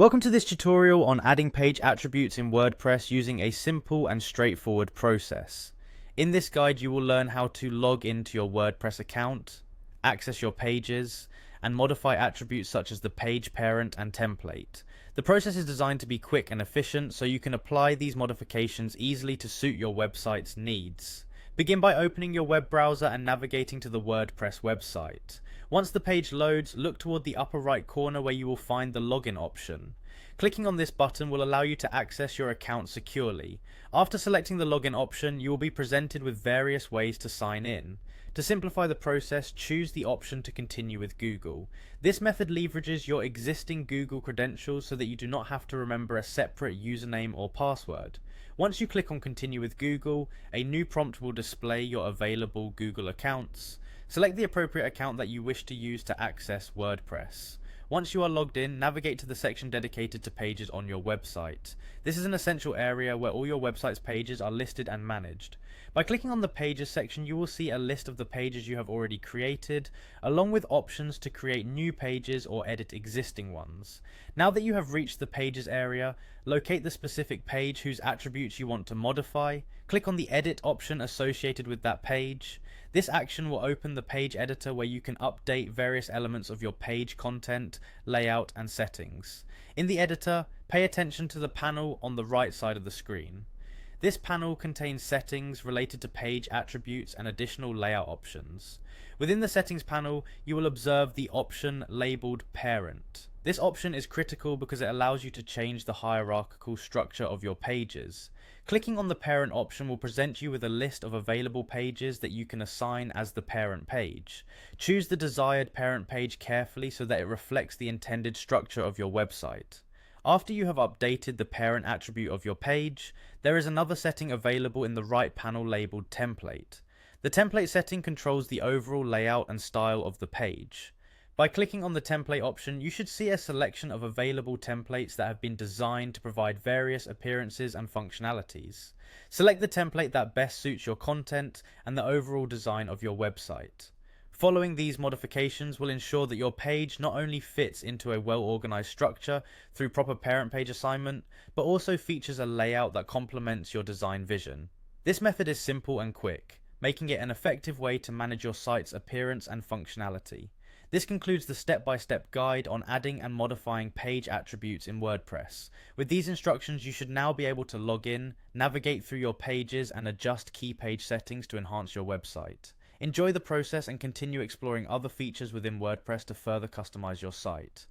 Welcome to this tutorial on adding page attributes in WordPress using a simple and straightforward process. In this guide you will learn how to log into your WordPress account, access your pages, and modify attributes such as the page parent and template. The process is designed to be quick and efficient so you can apply these modifications easily to suit your website's needs. Begin by opening your web browser and navigating to the WordPress website. Once the page loads, look toward the upper right corner where you will find the login option. Clicking on this button will allow you to access your account securely. After selecting the login option, you will be presented with various ways to sign in. To simplify the process, choose the option to continue with Google. This method leverages your existing Google credentials so that you do not have to remember a separate username or password. Once you click on Continue with Google, a new prompt will display your available Google accounts. Select the appropriate account that you wish to use to access WordPress. Once you are logged in, navigate to the section dedicated to pages on your website. This is an essential area where all your website's pages are listed and managed. By clicking on the Pages section, you will see a list of the pages you have already created, along with options to create new pages or edit existing ones. Now that you have reached the Pages area, locate the specific page whose attributes you want to modify. Click on the Edit option associated with that page. This action will open the page editor where you can update various elements of your page content, layout, and settings. In the editor, pay attention to the panel on the right side of the screen. This panel contains settings related to page attributes and additional layout options. Within the settings panel, you will observe the option labeled Parent. This option is critical because it allows you to change the hierarchical structure of your pages. Clicking on the Parent option will present you with a list of available pages that you can assign as the parent page. Choose the desired parent page carefully so that it reflects the intended structure of your website. After you have updated the parent attribute of your page, there is another setting available in the right panel labeled Template. The template setting controls the overall layout and style of the page. By clicking on the template option, you should see a selection of available templates that have been designed to provide various appearances and functionalities. Select the template that best suits your content and the overall design of your website. Following these modifications will ensure that your page not only fits into a well-organized structure through proper parent page assignment, but also features a layout that complements your design vision. This method is simple and quick, making it an effective way to manage your site's appearance and functionality. This concludes the step-by-step guide on adding and modifying page attributes in WordPress. With these instructions, you should now be able to log in, navigate through your pages, and adjust key page settings to enhance your website. Enjoy the process and continue exploring other features within WordPress to further customize your site.